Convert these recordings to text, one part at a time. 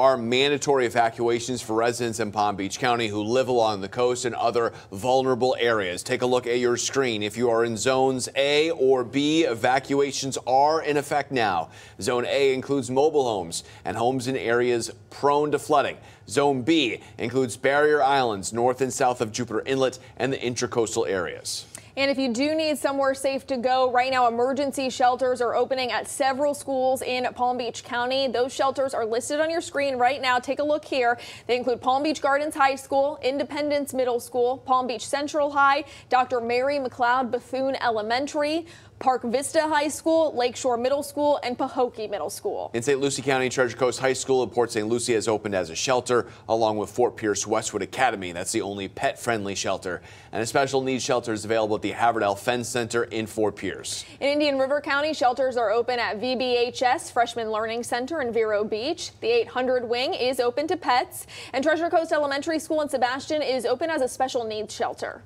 are mandatory evacuations for residents in Palm Beach County who live along the coast and other vulnerable areas. Take a look at your screen. If you are in zones A or B, evacuations are in effect now. Zone A includes mobile homes and homes in areas prone to flooding. Zone B includes barrier islands north and south of Jupiter Inlet and the intracoastal areas. And if you do need somewhere safe to go, right now emergency shelters are opening at several schools in Palm Beach County. Those shelters are listed on your screen right now. Take a look here. They include Palm Beach Gardens High School, Independence Middle School, Palm Beach Central High, Dr. Mary McLeod Bethune Elementary, Park Vista High School, Lakeshore Middle School, and Pahokee Middle School. In St. Lucie County, Treasure Coast High School in Port St. Lucie has opened as a shelter, along with Fort Pierce Westwood Academy. That's the only pet-friendly shelter. And a special needs shelter is available at the Haverdale Fence Center in Fort Pierce. In Indian River County, shelters are open at VBHS Freshman Learning Center in Vero Beach. The 800 wing is open to pets. And Treasure Coast Elementary School in Sebastian is open as a special needs shelter.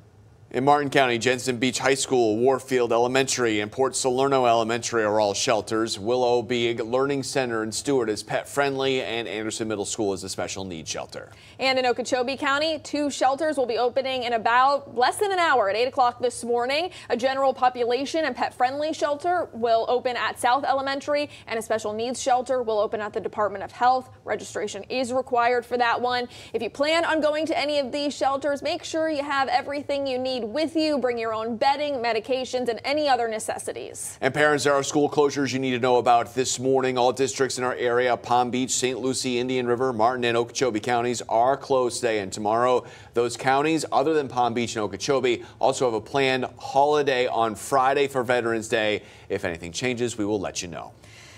In Martin County, Jensen Beach High School, Warfield Elementary, and Port Salerno Elementary are all shelters. Willow Beig Learning Center in Stuart is pet-friendly, and Anderson Middle School is a special needs shelter. And in Okeechobee County, 2 shelters will be opening in about less than an hour at 8 o'clock this morning. A general population and pet-friendly shelter will open at South Elementary, and a special needs shelter will open at the Department of Health. Registration is required for that one. If you plan on going to any of these shelters, make sure you have everything you need with you. Bring your own bedding, medications, and any other necessities. And parents, there are school closures you need to know about this morning. All districts in our area, Palm Beach, St. Lucie, Indian River, Martin, and Okeechobee counties are closed today and tomorrow. Those counties, other than Palm Beach and Okeechobee, also have a planned holiday on Friday for Veterans Day. If anything changes, we will let you know.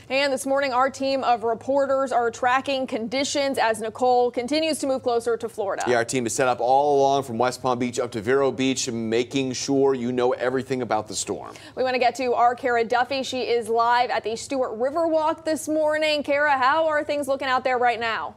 And this morning, our team of reporters are tracking conditions as Nicole continues to move closer to Florida. Yeah, our team is set up all along from West Palm Beach up to Vero Beach, making sure you know everything about the storm. We want to get to our Kara Duffy. She is live at the Stuart Riverwalk this morning. Kara, how are things looking out there right now?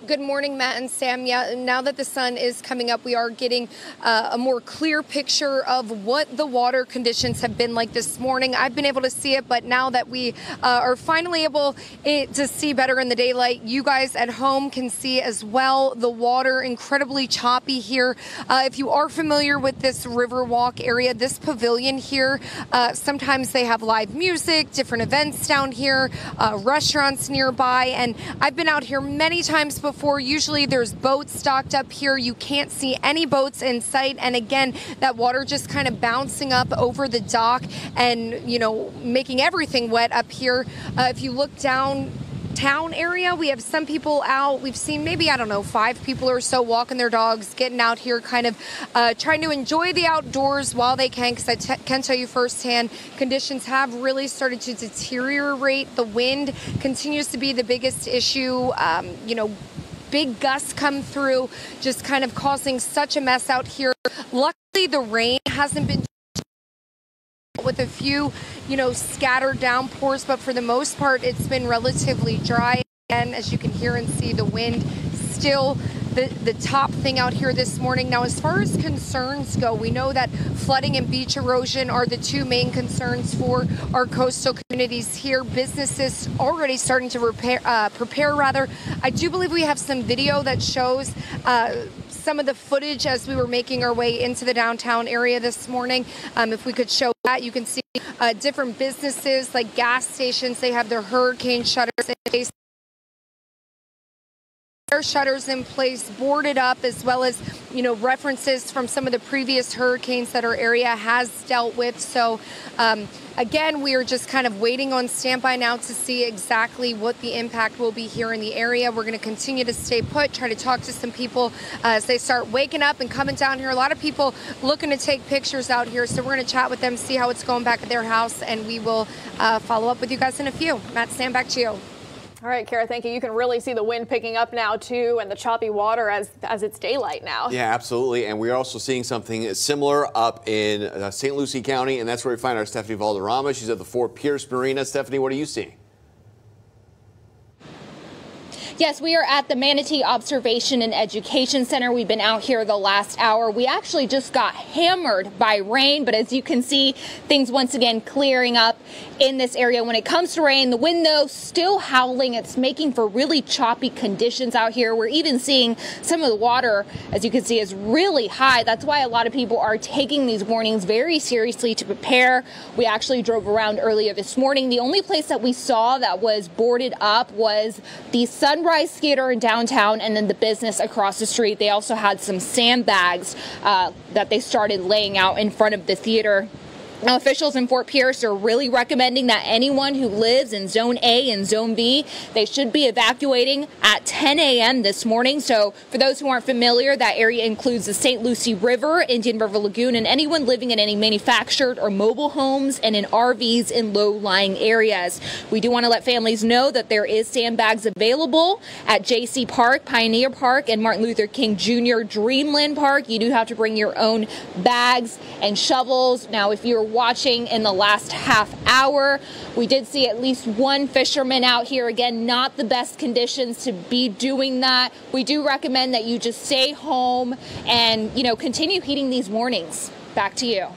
Good morning, Matt and Sam. Yeah, now that the sun is coming up, we are getting a more clear picture of what the water conditions have been like this morning. I've been able to see it, but now that we are finally able to see better in the daylight, you guys at home can see as well. The water incredibly choppy here. If you are familiar with this Riverwalk area, this pavilion here, sometimes they have live music, different events down here, restaurants nearby, and I've been out here many times before. Usually there's boats docked up here. You can't see any boats in sight. And again, that water just kind of bouncing up over the dock and, you know, making everything wet up here. If you look downtown area, we have some people out. We've seen maybe, I don't know, 5 people or so walking their dogs, getting out here, kind of trying to enjoy the outdoors while they can, because I can tell you firsthand, conditions have really started to deteriorate. The wind continues to be the biggest issue. You know, big gusts come through, just kind of causing such a mess out here. Luckily, the rain hasn't been with a few, you know, scattered downpours, but for the most part, it's been relatively dry. And as you can hear and see, the wind still the top thing out here this morning. Now, as far as concerns go, we know that flooding and beach erosion are the 2 main concerns for our coastal communities here. Businesses already starting to prepare. I do believe we have some video that shows some of the footage as we were making our way into the downtown area this morning. If we could show that, you can see different businesses like gas stations. They have their hurricane shutters in place. Shutters in place, boarded up, as well as, you know, references from some of the previous hurricanes that our area has dealt with. So again, we are just kind of waiting on standby now to see exactly what the impact will be here in the area. We're going to continue to stay put, try to talk to some people as they start waking up and coming down here. A lot of people looking to take pictures out here, so we're going to chat with them, see how it's going back at their house, and we will follow up with you guys in a few. Matt, Sam, back to you. All right, Kara, thank you. You can really see the wind picking up now, too, and the choppy water as it's daylight now. Yeah, absolutely. And we're also seeing something similar up in St. Lucie County, and that's where we find our Stephanie Valderrama. She's at the Fort Pierce Marina. Stephanie, what are you seeing? Yes, we are at the Manatee Observation and Education Center. We've been out here the last hour. We actually just got hammered by rain, but as you can see, things once again clearing up in this area. When it comes to rain, the wind, though, still howling. It's making for really choppy conditions out here. We're even seeing some of the water, as you can see, is really high. That's why a lot of people are taking these warnings very seriously to prepare. We actually drove around earlier this morning. The only place that we saw that was boarded up was the Sunrise Theater in downtown and then the business across the street. They also had some sandbags that they started laying out in front of the theater. Now, officials in Fort Pierce are really recommending that anyone who lives in Zone A and Zone B, they should be evacuating at 10 a.m. this morning. So for those who aren't familiar, that area includes the St. Lucie River, Indian River Lagoon, and anyone living in any manufactured or mobile homes and in RVs in low-lying areas. We do want to let families know that there is sandbags available at JC Park, Pioneer Park, and Martin Luther King Jr. Dreamland Park. You do have to bring your own bags and shovels. Now, if you're watching in the last half hour, we did see at least one fisherman out here. Again, not the best conditions to be doing that. We do recommend that you just stay home and, continue heeding these warnings. Back to you.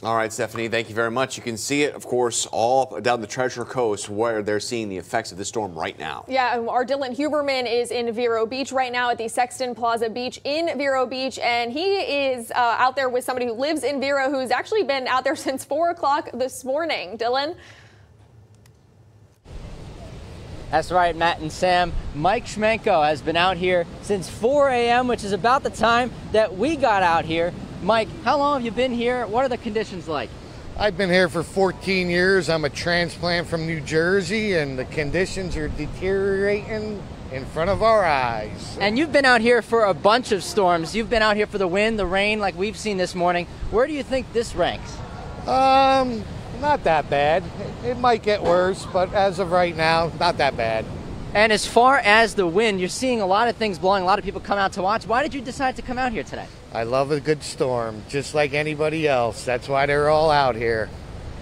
All right, Stephanie, thank you very much. You can see it, of course, all down the Treasure Coast where they're seeing the effects of the storm right now. Yeah, our Dylan Huberman is in Vero Beach right now at the Sexton Plaza Beach in Vero Beach, and he is out there with somebody who lives in Vero who's actually been out there since 4 o'clock this morning. Dylan? That's right, Matt and Sam. Mike Schmenko has been out here since 4 a.m., which is about the time that we got out here. Mike, how long have you been here? What are the conditions like? I've been here for 14 years. I'm a transplant from New Jersey, and the conditions are deteriorating in front of our eyes. And you've been out here for a bunch of storms. You've been out here for the wind, the rain, like we've seen this morning. Where do you think this ranks? Not that bad. It might get worse, but as of right now, not that bad. And as far as the wind, you're seeing a lot of things blowing, a lot of people come out to watch. Why did you decide to come out here today? I love a good storm, just like anybody else. That's why they're all out here.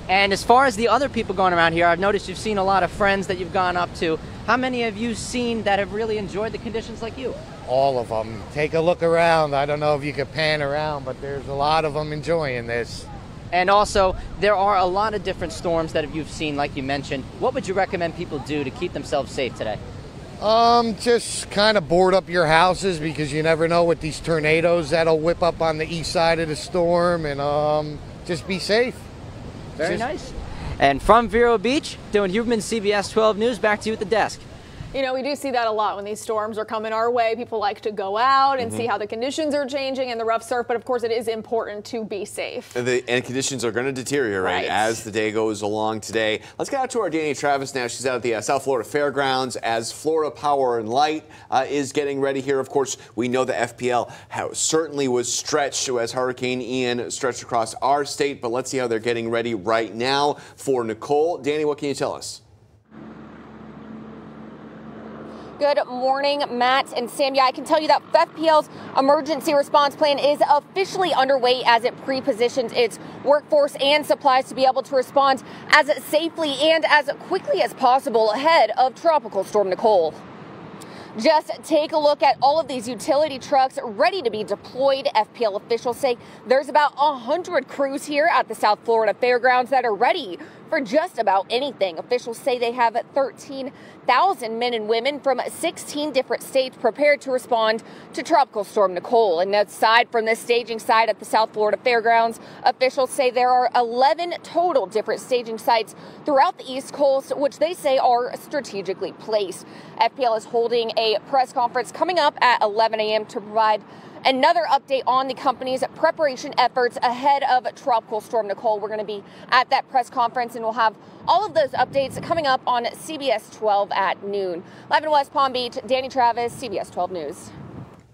And as far as the other people going around here, I've noticed you've seen a lot of friends that you've gone up to. How many have you seen that have really enjoyed the conditions like you? All of them. Take a look around. I don't know if you could pan around, but there's a lot of them enjoying this. And also, there are a lot of different storms that you've seen, like you mentioned. What would you recommend people do to keep themselves safe today? Just kind of board up your houses, because you never know with these tornadoes that'll whip up on the east side of the storm, and just be safe. Very nice. And from Vero Beach, Dylan Huberman, CBS 12 News, back to you at the desk. We do see that a lot when these storms are coming our way. People like to go out and see how the conditions are changing and the rough surf, but of course it is important to be safe. And conditions are going to deteriorate as the day goes along today. Let's get out to our Danny Travis now. She's out at the South Florida Fairgrounds as Florida Power and Light is getting ready here. Of course, we know the FPL certainly was stretched as Hurricane Ian stretched across our state, but let's see how they're getting ready right now for Nicole. Danny, what can you tell us? Good morning, Matt and Sam. Yeah, I can tell you that FPL's emergency response plan is officially underway as it pre-positions its workforce and supplies to be able to respond as safely and as quickly as possible ahead of Tropical Storm Nicole. Just take a look at all of these utility trucks ready to be deployed. FPL officials say there's about 100 crews here at the South Florida Fairgrounds that are ready for just about anything. Officials say they have 13,000 men and women from 16 different states prepared to respond to Tropical Storm Nicole. And aside from this staging site at the South Florida Fairgrounds, officials say there are 11 total different staging sites throughout the East Coast, which they say are strategically placed. FPL is holding a press conference coming up at 11 a.m. to provide another update on the company's preparation efforts ahead of Tropical Storm Nicole. We're going to be at that press conference, and we'll have all of those updates coming up on CBS 12 at noon. Live in West Palm Beach, Danny Travis, CBS 12 News.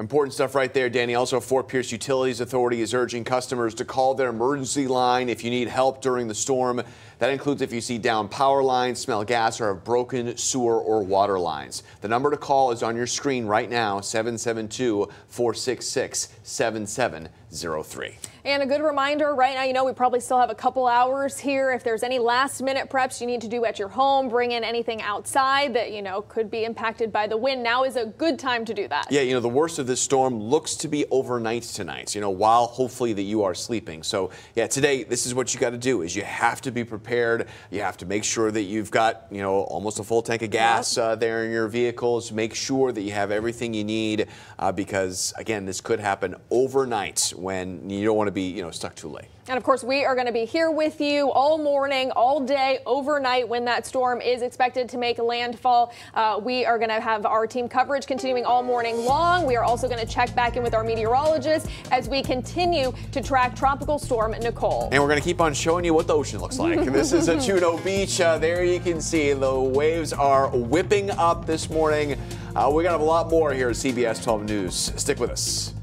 Important stuff right there, Danny. Also, Fort Pierce Utilities Authority is urging customers to call their emergency line if you need help during the storm. That includes if you see down power lines, smell gas, or have broken sewer or water lines. The number to call is on your screen right now, 772-466-7777. 03. And a good reminder right now, you know, we probably still have a couple hours here. If there's any last minute preps you need to do at your home, bring in anything outside that, you know, could be impacted by the wind. Now is a good time to do that. Yeah, you know, the worst of this storm looks to be overnight tonight, you know, while hopefully that you are sleeping. So, yeah, today, this is what you got to do is you have to be prepared. You have to make sure that you've got, you know, almost a full tank of gas there in your vehicles. Make sure that you have everything you need because, again, this could happen overnight when you don't want to be, you know, stuck too late. And of course, we are going to be here with you all morning, all day, overnight when that storm is expected to make landfall. We are going to have our team coverage continuing all morning long. We are also going to check back in with our meteorologists as we continue to track Tropical Storm Nicole. And we're going to keep on showing you what the ocean looks like. This is a Vero Beach. There you can see the waves are whipping up this morning. We're going to have a lot more here at CBS 12 News. Stick with us.